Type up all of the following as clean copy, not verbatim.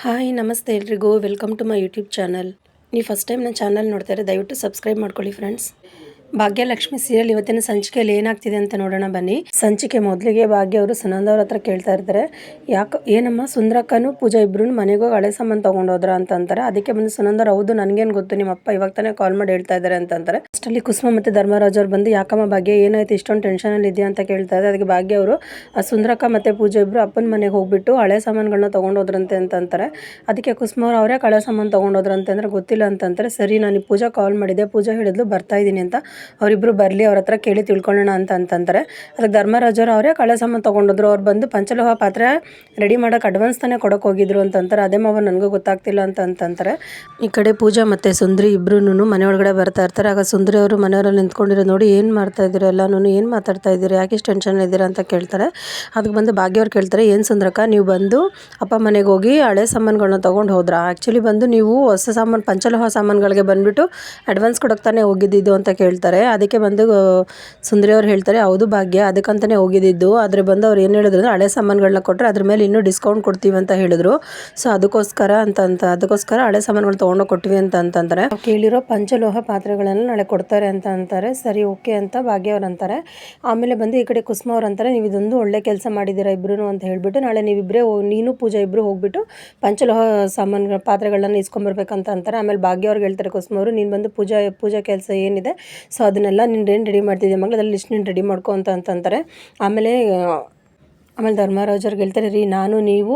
Hi ನಮಸ್ತೆ ಎಲ್ರಿಗೂ welcome to my YouTube channel. ನೀವು ಫಸ್ಟ್ ಟೈಮ್ ನನ್ನ ಚಾನಲ್ ನೋಡ್ತಾರೆ ದಯವಿಟ್ಟು ಸಬ್ಸ್ಕ್ರೈಬ್ ಮಾಡ್ಕೊಳ್ಳಿ ಫ್ರೆಂಡ್ಸ್. ಭಾಗ್ಯಲಕ್ಷ್ಮಿ ಸೀರಿಯಲ್ ಇವತ್ತಿನ ಸಂಚಿಕೆಯಲ್ಲಿ ಏನಾಗ್ತಿದೆ ಅಂತ ನೋಡೋಣ ಬನ್ನಿ. ಸಂಚಿಕೆ ಮೊದಲಿಗೆ ಭಾಗ್ಯ ಅವರು ಸುನಂದ ಅವ್ರ ಹತ್ರ ಕೇಳ್ತಾ ಇರ್ತಾರೆ, ಏನಮ್ಮ ಸುಂದ್ರಕ್ಕನು ಪೂಜಾ ಇಬ್ರು ಮನೆಗೆ ಹೋಗಿ ಹಳೆ ಸಾಮಾನು ತೊಗೊಂಡೋದ್ರ ಅಂತ ಅಂತಾರೆ. ಅದಕ್ಕೆ ಬಂದು ಸುನಂದವ್ರು, ಹೌದು ನನಗೇನು ಗೊತ್ತು, ನಿಮ್ಮ ಅಪ್ಪ ಇವಾಗ ತಾನೇ ಕಾಲ್ ಮಾಡಿ ಹೇಳ್ತಾ ಇದ್ದಾರೆ ಅಂತ ಅಂತಾರೆ. ಅಷ್ಟರಲ್ಲಿ ಕುಸುಮ ಮತ್ತು ಧರ್ಮರಾಜ್ ಅವ್ರು ಬಂದು, ಯಾಕಮ್ಮ ಭಾಗ್ಯ ಏನಾಯ್ತು ಇಷ್ಟೊಂದು ಟೆನ್ಷನಲ್ಲಿ ಇದೆಯಾ ಅಂತ ಕೇಳ್ತಾ ಇದ್ದಾರೆ. ಅದಕ್ಕೆ ಭಾಗ್ಯ ಅವರು, ಆ ಸುಂದ್ರಕ್ಕ ಮತ್ತು ಪೂಜಾ ಇಬ್ಬರು ಅಪ್ಪನ ಮನೆಗೆ ಹೋಗ್ಬಿಟ್ಟು ಹಳೆ ಸಾಮಾನುಗಳನ್ನ ತೊಗೊಂಡೋದ್ರಂತೆ ಅಂತ ಅಂತಾರೆ. ಅದಕ್ಕೆ ಕುಸುಮ ಅವ್ರು, ಅವರೇ ಹಳೆ ಸಾಮಾನು ತೊಗೊಂಡೋದ್ರಂತೆ ಅಂದರೆ ಗೊತ್ತಿಲ್ಲ ಅಂತಂತಾರೆ. ಸರಿ, ನಾನು ಪೂಜಾ ಕಾಲ್ ಮಾಡಿದ್ದೆ, ಪೂಜಾ ಹೇಳಿದ್ಲು ಬರ್ತಾ ಇದ್ದೀನಿ ಅಂತ, ಅವರಿಬ್ಬರು ಬರಲಿ, ಅವ್ರ ಹತ್ರ ಕೇಳಿ ತಿಳ್ಕೊಳ್ಳೋಣ ಅಂತಂತಾರೆ. ಅದಕ್ಕೆ ಧರ್ಮರಾಜರು, ಅವರೇ ಹಳೆ ಸಾಮಾನು ತೊಗೊಂಡೋದ್ರು, ಅವ್ರು ಬಂದು ಪಂಚಲೋಹ ಪಾತ್ರೆ ರೆಡಿ ಮಾಡೋಕೆ ಅಡ್ವಾನ್ಸ್ ತಾನೇ ಕೊಡೋಕೆ ಹೋಗಿದ್ರು ಅಂತಂತಾರೆ. ಅದೇ ಮಾವ ನನಗೂ ಗೊತ್ತಾಗ್ತಿಲ್ಲ ಅಂತಂತಾರೆ. ಈ ಕಡೆ ಪೂಜಾ ಮತ್ತು ಸುಂದ್ರಿ ಇಬ್ಬರೂ ಮನೆ ಒಳಗಡೆ ಬರ್ತಾ ಇರ್ತಾರೆ. ಆಗ ಸುಂದ್ರಿ ಅವರು ಮನೆಯವರಲ್ಲಿ ನಿಂತ್ಕೊಂಡಿರೋ ನೋಡಿ, ಏನು ಮಾಡ್ತಾ ಇದ್ದೀರಾ ಎಲ್ಲನೂ, ಏನು ಮಾತಾಡ್ತಾ ಇದ್ದೀರಾ, ಯಾಕೆ ಇಷ್ಟು ಟೆನ್ಷನ್ ಇದ್ದೀರಾ ಅಂತ ಕೇಳ್ತಾರೆ. ಅದಕ್ಕೆ ಬಂದು ಭಾಗ್ಯವ್ರು ಕೇಳ್ತಾರೆ, ಏನು ಸುಂದ್ರಕ್ಕ, ನೀವು ಬಂದು ಅಪ್ಪ ಮನೆಗೆ ಹೋಗಿ ಹಳೆ ಸಾಮಾನುಗಳನ್ನ ತೊಗೊಂಡು ಹೋದ್ರಾ? ಆ್ಯಕ್ಚುಲಿ ಬಂದು ನೀವು ಹೊಸ ಸಾಮಾನು ಪಂಚಲೋಹ ಸಾಮಾನುಗಳಿಗೆ ಬಂದುಬಿಟ್ಟು ಅಡ್ವಾನ್ಸ್ ಕೊಡೋಕೆ ತಾನೇ ಹೋಗಿದ್ದಿದ್ದು ಅಂತ ಕೇಳ್ತಾರೆ. ಅದಕ್ಕೆ ಬಂದು ಸುಂದರಿ ಅವ್ರು ಹೇಳ್ತಾರೆ, ಹೌದು ಭಾಗ್ಯ, ಅದಕ್ಕಂತಲೇ ಹೋಗಿದ್ದಿದ್ದು. ಆದರೆ ಬಂದು ಅವ್ರು ಏನು ಹೇಳಿದ್ರು ಅಂದರೆ, ಹಳೆ ಸಾಮಾನುಗಳನ್ನ ಕೊಟ್ಟರೆ ಅದ್ರ ಮೇಲೆ ಇನ್ನೂ ಡಿಸ್ಕೌಂಟ್ ಕೊಡ್ತೀವಿ ಅಂತ ಹೇಳಿದ್ರು. ಸೊ ಅದಕ್ಕೋಸ್ಕರ ಹಳೆ ಸಾಮಾನುಗಳು ತೊಗೊಂಡೋಗಿ ಕೊಟ್ವಿ ಅಂತಂತಾರೆ. ಕೇಳಿರೋ ಪಂಚಲೋಹ ಪಾತ್ರೆಗಳನ್ನು ನಾಳೆ ಕೊಡ್ತಾರೆ ಅಂತ ಅಂತಾರೆ. ಸರಿ, ಓಕೆ ಅಂತ ಭಾಗ್ಯ ಅವ್ರು ಅಂತಾರೆ. ಆಮೇಲೆ ಬಂದು ಈ ಕಡೆ ಕುಸುಮ ಅವ್ರು ಅಂತಾರೆ, ನೀವು ಇದೊಂದು ಒಳ್ಳೆ ಕೆಲಸ ಮಾಡಿದ್ದೀರಾ ಇಬ್ಬರು ಅಂತ ಹೇಳಿಬಿಟ್ಟು, ನಾಳೆ ನೀವಿಬ್ಬರೇ ನೀನು ಪೂಜಾ ಇಬ್ಬರು ಹೋಗ್ಬಿಟ್ಟು ಪಂಚಲೋಹ ಪಾತ್ರೆಗಳನ್ನ ಇಸ್ಕೊಂಬರ್ಬೇಕಂತ ಅಂತಾರೆ. ಆಮೇಲೆ ಭಾಗ್ಯ ಅವ್ರಿಗೆ ಹೇಳ್ತಾರೆ ಕುಸುಮ ಅವರು, ನೀನು ಬಂದು ಪೂಜಾ ಕೆಲಸ ಏನಿದೆ ಸೊ ಅದನ್ನೆಲ್ಲ ನೀನು ಏನು ರೆಡಿ ಮಾಡ್ತಿದ್ದೆ ಮಗಳು, ಅದ್ರಲ್ಲಿ ಲಿಸ್ಟ್ ನೀನು ರೆಡಿ ಮಾಡ್ಕೊ ಅಂತಂತಾರೆ. ಆಮೇಲೆ ಧರ್ಮರಾಜವ್ರಿಗೆ ಹೇಳ್ತಾರೆ, ರೀ ನಾನು ನೀವು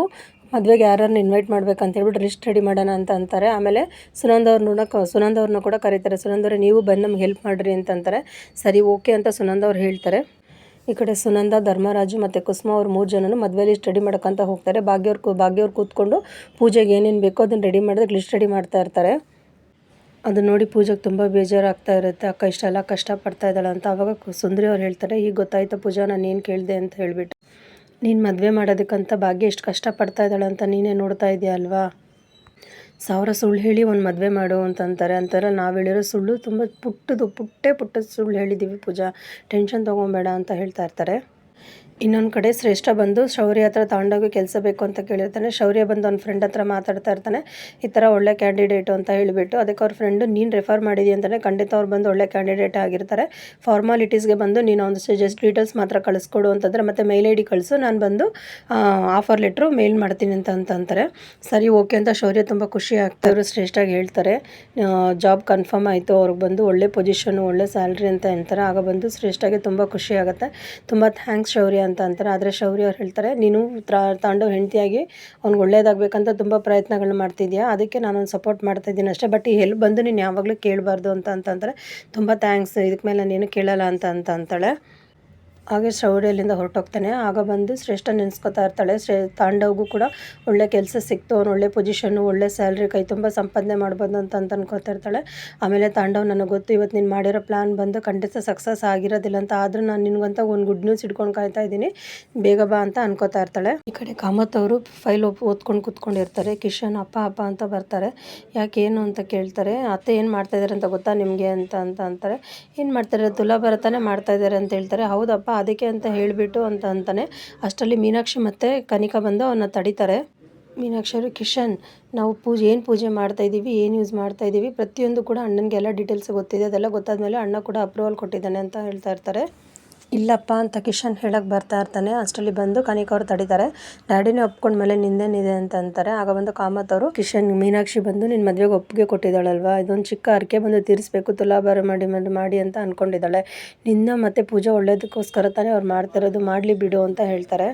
ಮದುವೆಗೆ ಯಾರನ್ನ ಇನ್ವೈಟ್ ಮಾಡ್ಬೇಕಂತ ಹೇಳ್ಬಿಟ್ಟು ಲಿಸ್ಟ್ ರೆಡಿ ಮಾಡೋಣ ಅಂತ ಅಂತಾರೆ. ಆಮೇಲೆ ಸುನಂದವ್ರನ್ನ ಕೂಡ ಕರೀತಾರೆ. ಸುನಂದವ್ರೆ, ನೀವು ಬಂದು ನಮ್ಗೆ ಹೆಲ್ಪ್ ಮಾಡಿರಿ ಅಂತಂತಾರೆ. ಸರಿ, ಓಕೆ ಅಂತ ಸುನಂದವ್ರು ಹೇಳ್ತಾರೆ. ಈ ಕಡೆ ಸುನಂದ, ಧರ್ಮರಾಜು ಮತ್ತು ಕುಸುಮ ಅವ್ರು 3 ಜನನು ಮದುವೆ ಲಿಸ್ಟ್ ರೆಡಿ ಮಾಡೋಕ್ಕಂತ ಹೋಗ್ತಾರೆ. ಭಾಗ್ಯವ್ರು ಕೂತ್ಕೊಂಡು ಪೂಜೆಗೆ ಏನೇನು ಬೇಕೋ ಅದನ್ನು ರೆಡಿ ಮಾಡೋದಕ್ಕೆ ಲಿಸ್ಟ್ ರೆಡಿ ಮಾಡ್ತಾ ಇರ್ತಾರೆ. ಅದು ನೋಡಿ ಪೂಜೆಗೆ ತುಂಬ ಬೇಜಾರಾಗ್ತಾ ಇರುತ್ತೆ, ಅಕ್ಕ ಇಷ್ಟೆಲ್ಲ ಕಷ್ಟಪಡ್ತಾ ಇದ್ದಾಳೆ ಅಂತ. ಆವಾಗ ಸುಂದರಿ ಅವ್ರು ಹೇಳ್ತಾರೆ, ಈಗ ಗೊತ್ತಾಯ್ತು ಪೂಜಾ ನಾನು ಏನು ಕೇಳಿದೆ ಅಂತ ಹೇಳಿಬಿಟ್ಟು, ನೀನು ಮದುವೆ ಮಾಡೋದಕ್ಕಂತ ಭಾಗ್ಯ ಎಷ್ಟು ಕಷ್ಟಪಡ್ತಾ ಇದ್ದಾಳೆ ಅಂತ ನೀನೇ ನೋಡ್ತಾ ಇದೆಯಾ ಅಲ್ವಾ, 1000 ಸುಳ್ಳು ಹೇಳಿ ಒಂದು ಮದುವೆ ಮಾಡು ಅಂತಾರೆ. ನಾವು ಹೇಳಿರೋ ಸುಳ್ಳು ತುಂಬ ಪುಟ್ಟ ಸುಳ್ಳು ಹೇಳಿದ್ದೀವಿ ಪೂಜಾ, ಟೆನ್ಷನ್ ತೊಗೊಬೇಡ ಅಂತ ಹೇಳ್ತಾ ಇರ್ತಾರೆ. ಇನ್ನೊಂದು ಕಡೆ ಶ್ರೇಷ್ಠ ಬಂದು ಶೌರ್ಯ ಹತ್ರ ತಾಂಡೋಗಿ ಕೆಲಸ ಬೇಕು ಅಂತ ಕೇಳಿರ್ತಾನೆ. ಶೌರ್ಯ ಬಂದು ಅವ್ನ ಫ್ರೆಂಡ್ ಹತ್ರ ಮಾತಾಡ್ತಾ ಇರ್ತಾನೆ, ಈ ಥರ ಒಳ್ಳೆ ಕ್ಯಾಂಡಿಡೇಟು ಅಂತ ಹೇಳಿಬಿಟ್ಟು. ಅದಕ್ಕೆ ಅವ್ರ ಫ್ರೆಂಡು, ನೀನು ರೆಫರ್ ಮಾಡಿದಿ ಅಂತಲೇ ಖಂಡಿತ ಅವ್ರು ಬಂದು ಒಳ್ಳೆ ಕ್ಯಾಂಡಿಡೇಟ್ ಆಗಿರ್ತಾರೆ. ಫಾರ್ಮಾಲಿಟೀಸ್ಗೆ ಬಂದು ನೀನು ಒಂದು ಜಸ್ಟ್ ಡೀಟೇಲ್ಸ್ ಮಾತ್ರ ಕಳಿಸ್ಕೊಡು ಅಂತಂದರೆ, ಮತ್ತು ಮೇಲ್ ಐ ಡಿ ಕಳಿಸು, ನಾನು ಬಂದು ಆಫರ್ ಲೆಟ್ರು ಮೇಲ್ ಮಾಡ್ತೀನಿ ಅಂತಾರೆ. ಸರಿ, ಓಕೆ ಅಂತ ಶೌರ್ಯ ತುಂಬ ಖುಷಿ ಆಗ್ತಾಯಿದ್ರು. ಶ್ರೇಷ್ಠಾಗಿ ಹೇಳ್ತಾರೆ, ಜಾಬ್ ಕನ್ಫರ್ಮ್ ಆಯಿತು, ಅವ್ರಿಗೆ ಬಂದು ಒಳ್ಳೆ ಪೊಸಿಷನು ಒಳ್ಳೆ ಸ್ಯಾಲ್ರಿ ಅಂತ ಹೇಳ್ತಾರೆ. ಆಗ ಬಂದು ಶ್ರೇಷ್ಠಾಗೆ ತುಂಬ ಖುಷಿ ಆಗುತ್ತೆ. ತುಂಬ ಥ್ಯಾಂಕ್ಸ್ ಶೌರ್ಯ ಅಂತ ಅಂತಾರೆ. ಆದರೆ ಶೌರ್ಯ ಅವ್ರು ಹೇಳ್ತಾರೆ, ನೀನು ತಾಂಡವ್ ಹೆಂಡತಿಯಾಗಿ ಅವ್ನಿಗೆ ಒಳ್ಳೇದಾಗಬೇಕಂತ ತುಂಬ ಪ್ರಯತ್ನಗಳನ್ನ ಮಾಡ್ತಿದ್ಯಾ, ಅದಕ್ಕೆ ನಾನೊಂದು ಸಪೋರ್ಟ್ ಮಾಡ್ತಾಯಿದ್ದೀನಿ ಅಷ್ಟೇ, ಬಟ್ ಈ ಹೆಲ್ಪ್ ಬಂದು ನೀನು ಯಾವಾಗಲೂ ಕೇಳಬಾರ್ದು ಅಂತಂತಾರೆ. ತುಂಬ ಥ್ಯಾಂಕ್ಸ್, ಇದಕ್ಕೆ ಮೇಲೆ ನಾನೇನು ಕೇಳಲ್ಲ ಅಂತಾಳೆ. ಹಾಗೆ ಶೌರ್ಯ ಅಲ್ಲಿಂದ ಹೊರಟೋಗ್ತಾನೆ. ಆಗ ಬಂದು ಶ್ರೇಷ್ಠ ನೆನೆಸ್ಕೊತಾ ಇರ್ತಾಳೆ, ತಾಂಡವ್ಗೂ ಕೂಡ ಒಳ್ಳೆ ಕೆಲಸ ಸಿಕ್ತು, ಅವ್ನು ಒಳ್ಳೆ ಪೊಸಿಷನ್ನು ಒಳ್ಳೆ ಸ್ಯಾಲ್ರಿ, ಕೈ ತುಂಬ ಸಂಪಾದನೆ ಮಾಡ್ಬೋದು ಅಂತ ಅನ್ಕೋತಾ ಇರ್ತಾಳೆ. ಆಮೇಲೆ ತಾಂಡವ್, ನನಗೆ ಗೊತ್ತು ಇವತ್ತು ನೀನು ಮಾಡಿರೋ ಪ್ಲ್ಯಾನ್ ಬಂದು ಖಂಡಿತ ಸಕ್ಸಸ್ ಆಗಿರೋದಿಲ್ಲ ಅಂತ, ಆದರೂ ನಾನು ನಿನಗಂತ ಒಂದು ಗುಡ್ ನ್ಯೂಸ್ ಇಟ್ಕೊಂಡು ಕಾಯ್ತಾ ಇದ್ದೀನಿ, ಬೇಗ ಬಾ ಅಂತ ಅನ್ಕೋತಾ ಇರ್ತಾಳೆ. ಈ ಕಡೆ ಕಾಮತ್ ಅವರು ಫೈಲ್ ಓದ್ಕೊಂಡು ಕೂತ್ಕೊಂಡಿರ್ತಾರೆ. ಕಿಶನ್ ಅಪ್ಪ ಅಂತ ಬರ್ತಾರೆ. ಯಾಕೆ ಏನು ಅಂತ ಕೇಳ್ತಾರೆ. ಅತ್ತೆ ಏನು ಮಾಡ್ತಾಯಿದ್ದಾರೆ ಅಂತ ಗೊತ್ತಾ ನಿಮಗೆ ಅಂತ ಅಂತಾರೆ. ಏನು ಮಾಡ್ತಾರೆ, ತುಲಾಭಾರ ತಾನೇ ಮಾಡ್ತಾಯಿದ್ದಾರೆ ಅಂತ ಹೇಳ್ತಾರೆ. ಹೌದಪ್ಪ, ಅದಕ್ಕೆ ಅಂತ ಹೇಳಿಬಿಟ್ಟು ಅಂತಾನೆ. ಅಷ್ಟರಲ್ಲಿ ಮೀನಾಕ್ಷಿ ಮತ್ತು ಕನಿಕಾ ಬಂದು ಅವನ್ನ ತಡೀತಾರೆ. ಮೀನಾಕ್ಷಿ ಅವರು, ಕಿಶನ್, ನಾವು ಏನು ಪೂಜೆ ಮಾಡ್ತಾಯಿದ್ದೀವಿ, ಏನು ಯೂಸ್ ಮಾಡ್ತಾಯಿದ್ದೀವಿ, ಪ್ರತಿಯೊಂದು ಕೂಡ ಅಣ್ಣನಿಗೆ ಎಲ್ಲ ಡೀಟೇಲ್ಸ್ ಗೊತ್ತಿದೆ, ಅದೆಲ್ಲ ಗೊತ್ತಾದಮೇಲೆ ಅಣ್ಣ ಕೂಡ ಅಪ್ರೂವಲ್ ಕೊಟ್ಟಿದ್ದಾನೆ ಅಂತ ಹೇಳ್ತಾ ಇರ್ತಾರೆ. ಇಲ್ಲಪ್ಪ ಅಂತ ಕಿಶನ್ ಹೇಳಕ್ಕೆ ಬರ್ತಾ ಇರ್ತಾನೆ. ಅಷ್ಟರಲ್ಲಿ ಬಂದು ಕನಿಕಾ ಅವರು ತಡೀತಾರೆ. ಡ್ಯಾಡಿನೇ ಒಪ್ಕೊಂಡ್ಮೇಲೆ ನಿಂದೇನಿದೆ ಅಂತ ಅಂತಾರೆ. ಆಗ ಬಂದು ಕಾಮತ್ ಅವರು, ಮೀನಾಕ್ಷಿ ಬಂದು ನಿನ್ನ ಮದುವೆಗೆ ಒಪ್ಪಿಗೆ ಕೊಟ್ಟಿದ್ದಾಳಲ್ವಾ, ಇದೊಂದು ಚಿಕ್ಕ ಹರಕೆ ಬಂದು ತೀರಿಸಬೇಕು, ತುಲಾಭಾರ ಮಾಡಿ ಅಂತ ಅಂದ್ಕೊಂಡಿದ್ದಾಳೆ. ನಿನ್ನ ಮತ್ತು ಪೂಜಾ ಒಳ್ಳೇದಕ್ಕೋಸ್ಕರ ತಾನೇ ಅವ್ರು ಮಾಡ್ತಿರೋದು, ಮಾಡಲಿ ಬಿಡು ಅಂತ ಹೇಳ್ತಾರೆ.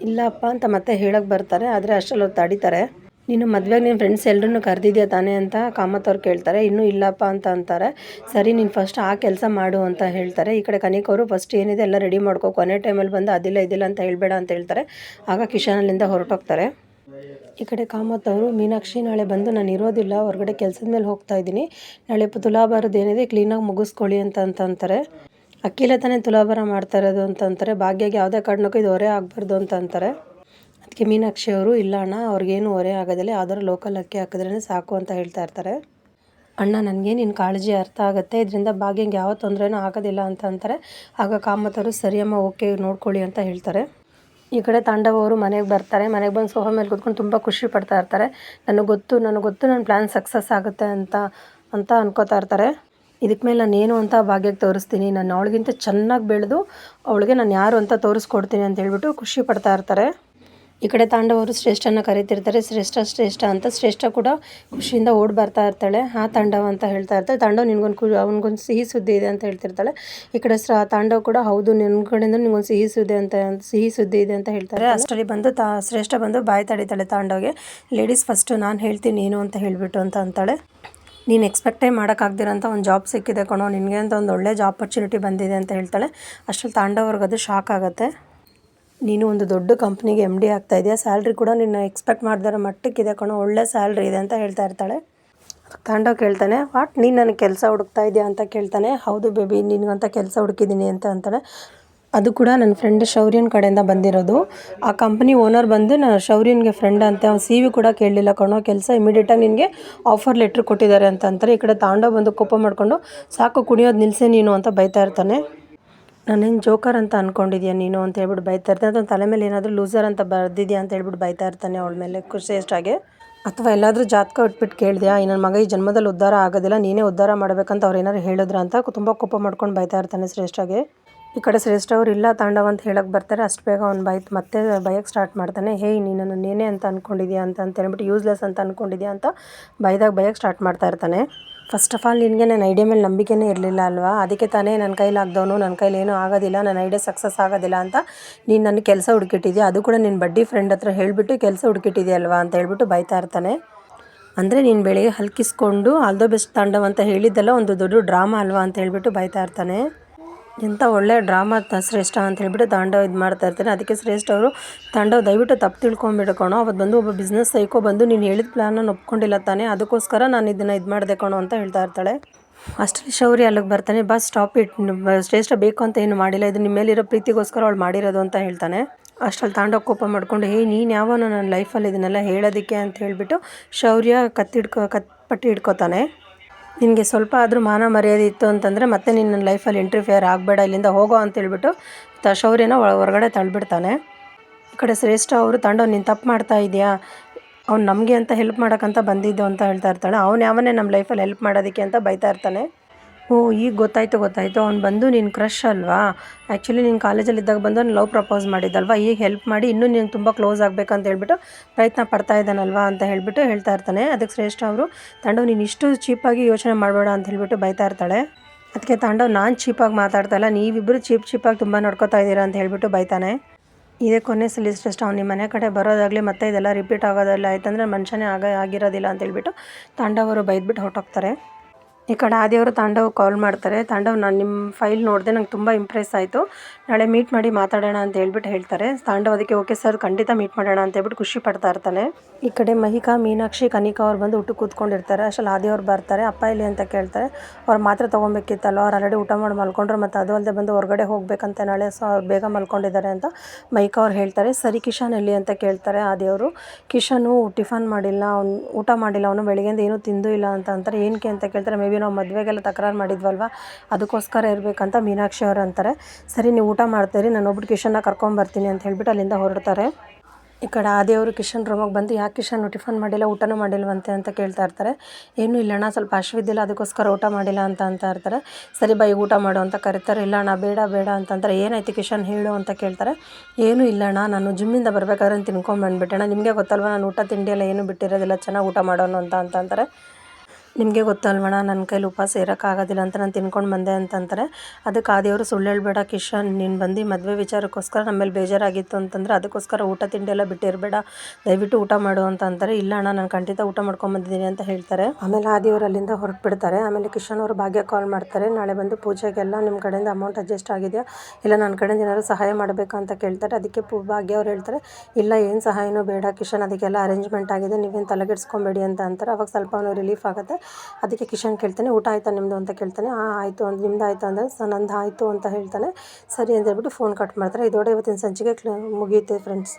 ಇಲ್ಲಪ್ಪ ಅಂತ ಮತ್ತೆ ಹೇಳಕ್ಕೆ ಬರ್ತಾರೆ. ಆದರೆ ಅಷ್ಟರಲ್ಲಿ ಅವ್ರು ತಡೀತಾರೆ. ನೀನು ಮದುವೆಗೆ ನಿನ್ನ ಫ್ರೆಂಡ್ಸ್ ಎಲ್ಲರೂ ಕರೆದಿದ್ಯಾ ತಾನೇ ಅಂತ ಕಾಮತ್ ಅವ್ರು ಕೇಳ್ತಾರೆ. ಇನ್ನೂ ಇಲ್ಲಪ್ಪ ಅಂತ ಅಂತಾರೆ. ಸರಿ, ನೀನು ಫಸ್ಟ್ ಆ ಕೆಲಸ ಮಾಡು ಅಂತ ಹೇಳ್ತಾರೆ. ಈ ಕಡೆ ಕನಿಕಾ ಅವರು, ಫಸ್ಟ್ ಏನಿದೆ ಎಲ್ಲ ರೆಡಿ ಮಾಡ್ಕೋ, ಕೊನೆ ಟೈಮಲ್ಲಿ ಬಂದು ಅದಿಲ್ಲ ಅಂತ ಹೇಳಬೇಡ ಅಂತ ಹೇಳ್ತಾರೆ. ಆಗ ಕಿಶನಲ್ಲಿಂದ ಹೊರಟೋಗ್ತಾರೆ. ಈ ಕಡೆ ಕಾಮತ್ ಅವರು, ಮೀನಾಕ್ಷಿ, ನಾಳೆ ಬಂದು ನಾನು ಇರೋದಿಲ್ಲ, ಹೊರಗಡೆ ಕೆಲಸದ ಮೇಲೆ ಹೋಗ್ತಾ ಇದ್ದೀನಿ, ನಾಳೆ ತುಲಾಭಾರದ್ದು ಏನಿದೆ ಕ್ಲೀನಾಗಿ ಮುಗಿಸ್ಕೊಳ್ಳಿ ಅಂತ ಅಂತಾರೆ. ಅಕ್ಕಿಲ ತಾನೇ ತುಲಾಭಾರ ಮಾಡ್ತಾ ಇರೋದು ಅಂತ ಅಂತಾರೆ. ಭಾಗ್ಯಗೆ ಯಾವುದೇ ಕಾರಣಕ್ಕೂ ಇದು ಹೊರೆ ಆಗಬಾರ್ದು ಅಂತ ಅಂತಾರೆ. ಅದಕ್ಕೆ ಮೀನಾಕ್ಷಿ ಅವರು, ಇಲ್ಲ ಅಣ್ಣ, ಅವ್ರಿಗೇನು ಹೊರೆ ಆಗೋದಿಲ್ಲ, ಯಾವ್ದಾದ್ರು ಲೋಕಲ್ ಅಕ್ಕಿ ಹಾಕಿದ್ರೇ ಸಾಕು ಅಂತ ಹೇಳ್ತಾ ಇರ್ತಾರೆ. ಅಣ್ಣ, ನನಗೆ ನಿನ್ನ ಕಾಳಜಿ ಅರ್ಥ ಆಗುತ್ತೆ, ಇದರಿಂದ ಭಾಗ್ಯಂಗೆ ಯಾವ ತೊಂದರೆನೂ ಆಗೋದಿಲ್ಲ ಅಂತ ಅಂತಾರೆ. ಆಗ ಕಾಮತ್ ಅವರು, ಸರಿಯಮ್ಮ, ಓಕೆ ನೋಡ್ಕೊಳ್ಳಿ ಅಂತ ಹೇಳ್ತಾರೆ. ಈ ಕಡೆ ತಾಂಡವ್ ಅವರು ಮನೆಗೆ ಬರ್ತಾರೆ. ಮನೆಗೆ ಬಂದು ಸೋಫಾ ಮೇಲೆ ಕೂತ್ಕೊಂಡು ತುಂಬ ಖುಷಿ ಪಡ್ತಾ ಇರ್ತಾರೆ. ನನಗೆ ಗೊತ್ತು ನನ್ನ ಪ್ಲ್ಯಾನ್ ಸಕ್ಸಸ್ ಆಗುತ್ತೆ ಅಂತ ಅನ್ಕೋತಾ ಇರ್ತಾರೆ. ಇದಕ್ಕೆ ಮೇಲೆ ನಾನು ಏನು ಅಂತ ಭಾಗ್ಯಕ್ಕೆ ತೋರಿಸ್ತೀನಿ, ನಾನು ಅವಳಿಗಿಂತ ಚೆನ್ನಾಗಿ ಬೆಳೆದು ಅವಳಿಗೆ ನಾನು ಯಾರು ಅಂತ ತೋರಿಸ್ಕೊಡ್ತೀನಿ ಅಂತ ಹೇಳ್ಬಿಟ್ಟು ಖುಷಿ ಪಡ್ತಾ ಇರ್ತಾರೆ. ಈ ಕಡೆ ತಾಂಡವ್ ಅವರು ಶ್ರೇಷ್ಠನ ಕರಿತಿರ್ತಾರೆ. ಶ್ರೇಷ್ಠ ಅಂತ. ಶ್ರೇಷ್ಠ ಕೂಡ ಖುಷಿಯಿಂದ ಓಡಿ ಬರ್ತಾ ಇರ್ತಾಳೆ. ತಾಂಡವ್ ಅಂತ ಹೇಳ್ತಾ ಇರ್ತಾಳೆ. ತಾಂಡವ್ ಅವನಿಗೊಂದು ಸಿಹಿ ಸುದ್ದಿ ಇದೆ ಅಂತ ಹೇಳ್ತಿರ್ತಾಳೆ. ಈ ಕಡೆ ತಾಂಡವ್ ಕೂಡ ಹೌದು, ನಿನ್ನ ಕಡೆಯಿಂದ ನಿನಗೊಂದು ಸಿಹಿ ಸುದ್ದಿ ಇದೆ ಅಂತ ಹೇಳ್ತಾರೆ. ಅಷ್ಟರಲ್ಲಿ ಬಂದು ಶ್ರೇಷ್ಠ ಬಂದು ಬಾಯಿ ತಡಿತಾಳೆ ತಾಂಡವ್ಗೆ. ಲೇಡೀಸ್ ಫಸ್ಟು, ನಾನು ಹೇಳ್ತೀನಿ ಏನು ಅಂತ ಹೇಳಿಬಿಟ್ಟು ಅಂತ ಅಂತಾಳೆ. ನೀನು ಎಕ್ಸ್ಪೆಕ್ಟೇ ಮಾಡೋಕ್ಕಾಗ್ದಿರೋಂಥ ಒಂದು ಜಾಬ್ ಸಿಕ್ಕಿದೆ ಕಣೋ, ನಿನಗೆ ಅಂತ ಒಂದು ಒಳ್ಳೆ ಜಾಬ್ ಆಪರ್ಚುನಿಟಿ ಬಂದಿದೆ ಅಂತ ಹೇಳ್ತಾಳೆ. ಅಷ್ಟರಲ್ಲಿ ತಾಂಡವ್ ಅವ್ರಿಗೆ ಅದು ಶಾಕ್ ಆಗುತ್ತೆ. ನೀನು ಒಂದು ದೊಡ್ಡ ಕಂಪ್ನಿಗೆ MD ಆಗ್ತಾಯಿದ್ಯಾ, ಸ್ಯಾಲ್ರಿ ಕೂಡ ನಿನ್ನ ಎಕ್ಸ್ಪೆಕ್ಟ್ ಮಾಡ್ದಿರೋ ಮಟ್ಟಕ್ಕಿದೆ ಕಣೋ, ಒಳ್ಳೆ ಸ್ಯಾಲ್ರಿ ಇದೆ ಅಂತ ಹೇಳ್ತಾ ಇರ್ತಾಳೆ. ತಾಂಡವ್ ಕೇಳ್ತಾನೆ, ನೀನು ನನಗೆ ಕೆಲಸ ಹುಡುಕ್ತಾ ಇದೆಯಾ ಅಂತ ಕೇಳ್ತಾನೆ. ಹೌದು ಬೇಬಿ, ನಿನಗಂತ ಕೆಲಸ ಹುಡುಕಿದ್ದೀನಿ ಅಂತ ಅಂತಾಳೆ. ಅದು ಕೂಡ ನನ್ನ ಫ್ರೆಂಡ್ ಶೌರ್ಯನ ಕಡೆಯಿಂದ ಬಂದಿರೋದು. ಆ ಕಂಪ್ನಿ ಓನರ್ ಬಂದು ಶೌರ್ಯನ್ಗೆ ಫ್ರೆಂಡ್ ಅಂತೆ, ಅವ್ನು CV ಕೂಡ ಕೇಳಲಿಲ್ಲ ಕಣೋ, ಕೆಲಸ ಇಮಿಡಿಯೇಟಾಗಿ ನಿನಗೆ ಆಫರ್ ಲೆಟ್ರ್ ಕೊಟ್ಟಿದ್ದಾರೆ ಅಂತ ಅಂತಾರೆ. ಈ ಕಡೆ ತಾಂಡವ್ ಬಂದು ಕೋಪ ಮಾಡಿಕೊಂಡು, ಸಾಕು ಕುಣಿಯೋದು ನಿಲ್ಲಿಸೆ ನೀನು ಅಂತ ಬೈತಾ ಇರ್ತಾನೆ. ನಾನೇನು ಜೋಕರ್ ಅಂತ ಅಂದ್ಕೊಂಡಿದ್ಯಾ ನೀನು ಅಂತ ಹೇಳ್ಬಿಟ್ಟು ಬೈತಾ ಇರ್ತಾನೆ. ಅದೊಂದು ತಲೆ ಮೇಲೆ ಏನಾದರೂ ಲೂಸರ್ ಅಂತ ಬರ್ದಿದ್ಯಾ ಅಂತ ಹೇಳ್ಬಿಟ್ಟು ಬೈತಾ ಇರ್ತಾನೆ ಅವಳ ಮೇಲೆ ಶ್ರೇಷ್ಠಾಗೆ. ಅಥವಾ ಎಲ್ಲಾದರೂ ಜಾತಕ ಇಟ್ಬಿಟ್ಟು ಕೇಳಿದ್ಯಾ, ನನ್ನ ಮಗ ಈ ಜನ್ಮದಲ್ಲಿ ಉದ್ಧಾರ ಆಗೋದಿಲ್ಲ, ನೀನೇ ಉದ್ಧಾರ ಮಾಡಬೇಕಂತ ಅವ್ರು ಏನಾದ್ರು ಹೇಳಿದ್ರ ಅಂತ ತುಂಬ ಕೋಪ ಮಾಡ್ಕೊಂಡು ಬೈತಾ ಇರ್ತಾನೆ ಶ್ರೇಷ್ಠಾಗೆ. ಈ ಕಡೆ ಶ್ರೇಷ್ಠ ಅವ್ರು ಇಲ್ಲ ತಾಂಡವ್ ಅಂತ ಹೇಳಕ್ಕೆ ಬರ್ತಾರೆ. ಅಷ್ಟು ಬೇಗ ಅವ್ನು ಮತ್ತೆ ಬೈಯಕ್ಕೆ ಸ್ಟಾರ್ಟ್ ಮಾಡ್ತಾನೆ. ನೀನು ನನ್ನ ನೇನೆ ಅಂತ ಅಂದ್ಕೊಂಡಿದ್ಯಾ ಅಂತ ಹೇಳ್ಬಿಟ್ಟು ಯೂಸ್ಲೆಸ್ ಅಂತ ಅಂದ್ಕೊಂಡಿದ್ಯಾ ಅಂತ ಬೈಯಕ್ಕೆ ಸ್ಟಾರ್ಟ್ ಮಾಡ್ತಾ ಇರ್ತಾನೆ. ಫಸ್ಟ್ ಆಫ್ ಆಲ್ ನಿನಗೆ ನನ್ನ ಐಡಿಯಾ ಮೇಲೆ ನಂಬಿಕೆನೇ ಇರಲಿಲ್ಲ ಅಲ್ವಾ, ಅದಕ್ಕೆ ತಾನೇ ನನ್ನ ಕೈಲಾಗ್ದವನು, ನನ್ನ ಕೈಲಿ ಏನೂ ಆಗೋದಿಲ್ಲ, ನನ್ನ ಐಡಿಯಾ ಸಕ್ಸಸ್ ಆಗೋದಿಲ್ಲ ಅಂತ ನೀನು ನನಗೆ ಕೆಲಸ ಹುಡುಕಿಟ್ಟಿದ್ಯಾ, ಅದು ಕೂಡ ನಿನ್ನ ಬಡ್ಡಿ ಫ್ರೆಂಡ್ ಹತ್ರ ಹೇಳಿಬಿಟ್ಟು ಕೆಲಸ ಹುಡುಕಿಟ್ಟಿದ್ಯಲ್ವಾ ಅಂತ ಹೇಳ್ಬಿಟ್ಟು ಬೈತಾ ಇರ್ತಾನೆ. ಅಂದರೆ ನೀನು ಬೆಳಿಗ್ಗೆ ಹಲ್ಕಿಸ್ಕೊಂಡು ಆಲ್ ದ ಬೆಸ್ಟ್ ತಾಂಡವ್ ಅಂತ ಹೇಳಿದ್ದೆಲ್ಲ ಒಂದು ದೊಡ್ಡ ಡ್ರಾಮಾ ಅಲ್ವಾ ಅಂತ ಹೇಳ್ಬಿಟ್ಟು ಬೈತಾ ಇರ್ತಾನೆ. ಎಂಥ ಒಳ್ಳೆ ಡ್ರಾಮಾ ಶ್ರೇಷ್ಠ ಅಂತ ಹೇಳ್ಬಿಟ್ಟು ತಾಂಡವ್ ಇದು ಮಾಡ್ತಾ ಇರ್ತಾನೆ. ಅದಕ್ಕೆ ಶ್ರೇಷ್ಠ ಅವರು, ತಾಂಡವ್ ದಯವಿಟ್ಟು ತಪ್ಪು ತಿಳ್ಕೊಂಬಿಡು ಕಣೋ, ಅವತ್ತು ಬಂದು ಒಬ್ಬ ಬಿಸ್ನೆಸ್ ಸೈಕೋ ಬಂದು ನೀನು ಹೇಳಿದ ಪ್ಲ್ಯಾನನ್ನು ಒಪ್ಕೊಂಡಿಲ್ಲ ತಾನೆ, ಅದಕ್ಕೋಸ್ಕರ ನಾನು ಇದನ್ನು ಇದು ಮಾಡಿದೆ ಕಣೋ ಅಂತ ಹೇಳ್ತಾ ಇರ್ತಾಳೆ. ಅಷ್ಟರಲ್ಲಿ ಶೌರ್ಯ ಅಲ್ಲಿಗೆ ಬರ್ತಾನೆ. ಸ್ಟಾಪ್ ಇಟ್, ಶ್ರೇಷ್ಠ ಬೇಕು ಅಂತ ಏನು ಮಾಡಿಲ್ಲ, ಇದು ನಿಮ್ಮ ಮೇಲಿರೋ ಪ್ರೀತಿಗೋಸ್ಕರ ಅವಳು ಮಾಡಿರೋದು ಅಂತ ಹೇಳ್ತಾನೆ. ಅಷ್ಟರಲ್ಲಿ ತಾಂಡವ್ ಕೋಪ ಮಾಡಿಕೊಂಡು, ನೀನು ಯಾವನು ನನ್ನ ಲೈಫಲ್ಲಿ ಇದನ್ನೆಲ್ಲ ಹೇಳೋದಕ್ಕೆ ಅಂತ ಹೇಳಿಬಿಟ್ಟು ಶೌರ್ಯ ಕತ್ಪಟ್ಟಿ ಹಿಡ್ಕೋತಾನೆ. ನಿನಗೆ ಸ್ವಲ್ಪ ಆದರೂ ಮಾನ ಮರ್ಯಾದೆ ಇತ್ತು ಅಂತಂದರೆ ಮತ್ತೆ ನೀನು ನನ್ನ ಲೈಫಲ್ಲಿ ಇಂಟರ್ಫಿಯರ್ ಆಗಬೇಡ, ಇಲ್ಲಿಂದ ಹೋಗೋ ಅಂತ ಹೇಳ್ಬಿಟ್ಟು ಶೌರ್ಯನ ಹೊರಗಡೆ ತಳ್ಳಿಬಿಡ್ತಾನೆ. ಈ ಕಡೆ ಶ್ರೇಷ್ಠ ಅವರು, ತಾಂಡವ್ ನೀನು ತಪ್ಪು ಮಾಡ್ತಾ ಇದೆಯಾ, ಅವ್ನು ನಮಗೆ ಅಂತ ಹೆಲ್ಪ್ ಮಾಡೋಕ್ಕಂತ ಬಂದಿದ್ದು ಅಂತ ಹೇಳ್ತಾ ಇರ್ತಾಳೆ. ಅವ್ನು ಯಾವನ್ನೇ ನಮ್ಮ ಲೈಫಲ್ಲಿ ಹೆಲ್ಪ್ ಮಾಡೋದಕ್ಕೆ ಅಂತ ಬೈತಾ ಇರ್ತಾನೆ. ಈಗ ಗೊತ್ತಾಯಿತು, ಅವ್ನು ಬಂದು ನಿನ್ನ ಕ್ರಷ್ ಅಲ್ವಾ, ಆ್ಯಕ್ಚುಲಿ ನೀನು ಕಾಲೇಜಲ್ಲಿ ಇದ್ದಾಗ ಬಂದು ಅವ್ನು ಲವ್ ಪ್ರಪೋಸ್ ಮಾಡಿದ್ದಲ್ವಾ, ಈಗ ಹೆಲ್ಪ್ ಮಾಡಿ ಇನ್ನೂ ನೀನು ತುಂಬ ಕ್ಲೋಸ್ ಆಗಬೇಕಂತ ಹೇಳ್ಬಿಟ್ಟು ಪ್ರಯತ್ನ ಪಡ್ತಾ ಇದ್ದಾನಲ್ವಾ ಅಂತ ಹೇಳ್ಬಿಟ್ಟು ಹೇಳ್ತಾ ಇರ್ತಾನೆ. ಅದಕ್ಕೆ ಶ್ರೇಷ್ಠ ಅವರು, ತಾಂಡವ್ ನೀನು ಇಷ್ಟು ಚೀಪಾಗಿ ಯೋಚನೆ ಮಾಡಬೇಡ ಅಂತ ಹೇಳ್ಬಿಟ್ಟು ಬೈತಾ ಇರ್ತಾಳೆ. ಅದಕ್ಕೆ ತಾಂಡವ್, ನಾನು ಚೀಪಾಗಿ ಮಾತಾಡ್ತಾ ಇಲ್ಲ, ನೀವಿಬ್ಬರು ಚೀಪಾಗಿ ತುಂಬ ನೋಡ್ಕೋತಾ ಇದ್ದೀರಾ ಅಂತ ಹೇಳ್ಬಿಟ್ಟು ಬೈತಾನೆ. ಇದೇ ಕೊನೆ ಸಲ ಶ್ರೇಷ್ಠ ಅವ್ನು ನಿಮ್ಮ ಮನೆ ಕಡೆ ಬರೋದಾಗಲಿ ಮತ್ತೆ ಇದೆಲ್ಲ ರಿಪೀಟ್ ಆಗೋದಲ್ಲ ಆಯ್ತಂದರೆ ಮನುಷ್ಯನೇ ಆಗಿರೋದಿಲ್ಲ ಅಂತ ಹೇಳ್ಬಿಟ್ಟು ತಾಂಡವ್ ಅವರು ಬೈದ್ಬಿಟ್ಟು ಹೊರಟೋಗ್ತಾರೆ. ಈ ಕಡೆ ಆದಿಯವರು ತಾಂಡವ್ ಕಾಲ್ ಮಾಡ್ತಾರೆ. ತಾಂಡವ್, ನಾನು ನಿಮ್ಮ ಫೈಲ್ ನೋಡಿದೆ, ನಂಗೆ ತುಂಬ ಇಂಪ್ರೆಸ್ ಆಯಿತು, ನಾಳೆ ಮೀಟ್ ಮಾಡಿ ಮಾತಾಡೋಣ ಅಂತ ಹೇಳ್ಬಿಟ್ಟು ಹೇಳ್ತಾರೆ. ತಾಂಡವ್ ಅದಕ್ಕೆ ಓಕೆ ಸರ್, ಖಂಡಿತ ಮೀಟ್ ಮಾಡೋಣ ಅಂತ ಹೇಳ್ಬಿಟ್ಟು ಖುಷಿ ಪಡ್ತಾ ಇರ್ತಾನೆ. ಈ ಕಡೆ ಮಹಿಕಾ, ಮೀನಾಕ್ಷಿ, ಕನಿಕಾ ಅವ್ರು ಬಂದು ಊಟಕ್ಕೆ ಕೂತ್ಕೊಂಡಿರ್ತಾರೆ. ಅಷ್ಟರಲ್ಲಿ ಆದಿಯವ್ರು ಬರ್ತಾರೆ. ಅಪ್ಪ ಇಲ್ಲಿ ಅಂತ ಕೇಳ್ತಾರೆ. ಅವ್ರು ಮಾತ್ರ ತೊಗೊಬೇಕಿತ್ತಲ್ಲ, ಅವ್ರು ಆಲ್ರೆಡಿ ಊಟ ಮಾಡಿ ಮಲ್ಕೊಂಡ್ರು, ಮತ್ತು ಅದು ಅಲ್ಲದೆ ಬಂದು ಹೊರಗಡೆ ಹೋಗ್ಬೇಕಂತ ನಾಳೆ, ಸೊ ಅವ್ರು ಬೇಗ ಮಲ್ಕೊಂಡಿದ್ದಾರೆ ಅಂತ ಮಹಿಕಾ ಅವ್ರು ಹೇಳ್ತಾರೆ. ಸರಿ, ಕಿಶನ್ ಎಲ್ಲಿ ಅಂತ ಕೇಳ್ತಾರೆ ಆದಿಯವರು. ಕಿಶನು ಟಿಫನ್ ಮಾಡಿಲ್ಲ, ಅವ್ನು ಊಟ ಮಾಡಿಲ್ಲ, ಅವನು ಬೆಳಿಗ್ಗೆಯಿಂದ ಏನೂ ತಿಂದೂ ಇಲ್ಲ ಅಂತ ಅಂತಾರೆ. ಏನಕ್ಕೆ ಅಂತ ಕೇಳ್ತಾರೆ. ಮೇ ಬಿ ನಾವು ಮದುವೆಗೆಲ್ಲ ತಕರಾರು ಮಾಡಿದ್ವಲ್ವ, ಅದಕ್ಕೋಸ್ಕರ ಇರಬೇಕಂತ ಮೀನಾಕ್ಷಿ ಅವರು ಅಂತಾರೆ. ಸರಿ, ನೀವು ಊಟ ಮಾಡ್ತೀರಿ, ನಾನು ಒಬ್ಬರು ಕಿಶನ್ನ ಕರ್ಕೊಂಬರ್ತೀನಿ ಅಂತ ಹೇಳ್ಬಿಟ್ಟು ಅಲ್ಲಿಂದ ಹೊರಡ್ತಾರೆ. ಈ ಕಡೆ ಆದಿಯವರು ಕಿಶನ್ ರೂಮಿಗೆ ಬಂದು, ಯಾಕೆ ಕಿಶನ್ ಟಿಫನ್ ಮಾಡಿಲ್ಲ, ಊಟನೂ ಮಾಡಿಲ್ವಂತೆ ಅಂತ ಕೇಳ್ತಾ ಇರ್ತಾರೆ. ಏನೂ ಇಲ್ಲಣ್ಣ, ಸ್ವಲ್ಪ ಹಶ್ವಿದ್ದಿಲ್ಲ, ಅದಕ್ಕೋಸ್ಕರ ಊಟ ಮಾಡಿಲ್ಲ ಅಂತ ಇರ್ತಾರೆ. ಸರಿ ಬೈ, ಊಟ ಮಾಡು ಅಂತ ಕರೀತಾರೆ. ಇಲ್ಲ ಅಣ್ಣ, ಬೇಡ ಅಂತಂತಾರೆ. ಏನಾಯ್ತು ಕಿಶನ್ ಹೇಳು ಅಂತ ಕೇಳ್ತಾರೆ. ಏನೂ ಇಲ್ಲಣ್ಣ, ನಾನು ಜಿಮ್ಮಿಂದ ಬರಬೇಕಾದ್ರೆ ತಿನ್ಕೊಂಡ್ಬಂದ್ಬಿಟ್ಟೆ ಅಣ್ಣ, ನಿಮಗೆ ಗೊತ್ತಲ್ವ ನಾನು ಊಟ ತಿಂಡಿ ಎಲ್ಲ ಏನೂ ಬಿಟ್ಟಿರೋದಿಲ್ಲ, ಚೆನ್ನಾಗಿ ಊಟ ಮಾಡೋನು ಅಂತ ಅಂತಾರೆ. ನಿಮಗೆ ಗೊತ್ತಲ್ವಣ, ನನ್ನ ಕೈಲಿ ಉಪವಾಸ ಇರೋಕ್ಕಾಗೋದಿಲ್ಲ ಅಂತ ನಾನು ತಿನ್ಕೊಂಡು ಬಂದೆ ಅಂತಂತಾರೆ. ಅದಕ್ಕೆ ಆದಿಯವರು, ಸುಳ್ಳು ಹೇಳ್ಬೇಡ ಕಿಶನ್, ನೀನು ಬಂದು ಮದುವೆ ವಿಚಾರಕ್ಕೋಸ್ಕರ ನಮ್ಮ ಮೇಲೆ ಬೇಜಾರಾಗಿತ್ತು ಅಂತಂದರೆ ಅದಕ್ಕೋಸ್ಕರ ಊಟ ತಿಂಡಿ ಎಲ್ಲ ಬಿಟ್ಟಿರಬೇಡ, ದಯವಿಟ್ಟು ಊಟ ಮಾಡು ಅಂತ ಅಂತಾರೆ. ಇಲ್ಲ ಅಣ್ಣ, ನಾನು ಖಂಡಿತ ಊಟ ಮಾಡ್ಕೊಂಬಂದಿದ್ದೀನಿ ಅಂತ ಹೇಳ್ತಾರೆ. ಆಮೇಲೆ ಆದಿಯವರು ಅಲ್ಲಿಂದ ಹೊರಟ್ಬಿಡ್ತಾರೆ. ಆಮೇಲೆ ಕಿಶನ್ ಅವರು ಭಾಗ್ಯ ಕಾಲ್ ಮಾಡ್ತಾರೆ. ನಾಳೆ ಬಂದು ಪೂಜೆಗೆಲ್ಲ ನಿಮ್ಮ ಕಡೆಯಿಂದ ಅಮೌಂಟ್ ಅಡ್ಜಸ್ಟ್ ಆಗಿದೆಯಾ, ಇಲ್ಲ ನನ್ನ ಕಡೆಯಿಂದ ಏನಾದ್ರು ಸಹಾಯ ಮಾಡಬೇಕಾ ಅಂತ ಕೇಳ್ತಾರೆ. ಅದಕ್ಕೆ ಭಾಗ್ಯ ಅವ್ರು ಹೇಳ್ತಾರೆ, ಇಲ್ಲ ಏನು ಸಹಾಯನೂ ಬೇಡ ಕಿಶನ್, ಅದಕ್ಕೆಲ್ಲ ಅರೇಂಜ್ಮೆಂಟ್ ಆಗಿದೆ, ನೀವೇನು ತಲೆಗೆಡ್ಸ್ಕೊಬೇಡಿ ಅಂತ ಅಂತಾರೆ. ಅವಾಗ ಸ್ವಲ್ಪ ಅವನು ರಿಲೀಫ್ ಆಗುತ್ತೆ. ಅದಕ್ಕೆ ಕಿಶನ್ ಕೇಳ್ತಾನೆ, ಊಟ ಆಯಿತಾ ನಿಮ್ಮದು ಅಂತ ಕೇಳ್ತಾನೆ. ಆಯಿತು ಅಂತ, ನಿಮ್ದು ಆಯಿತು ಅಂದರೆ ನಂದು ಆಯಿತು ಅಂತ ಹೇಳ್ತಾನೆ. ಸರಿ ಅಂತ ಹೇಳ್ಬಿಟ್ಟು ಫೋನ್ ಕಟ್ ಮಾಡ್ತಾರೆ. ಇದೋടെ ಇವತ್ತಿನ ಸಂಚಿಕೆ ಮುಗಿಯುತ್ತೆ ಫ್ರೆಂಡ್ಸ್.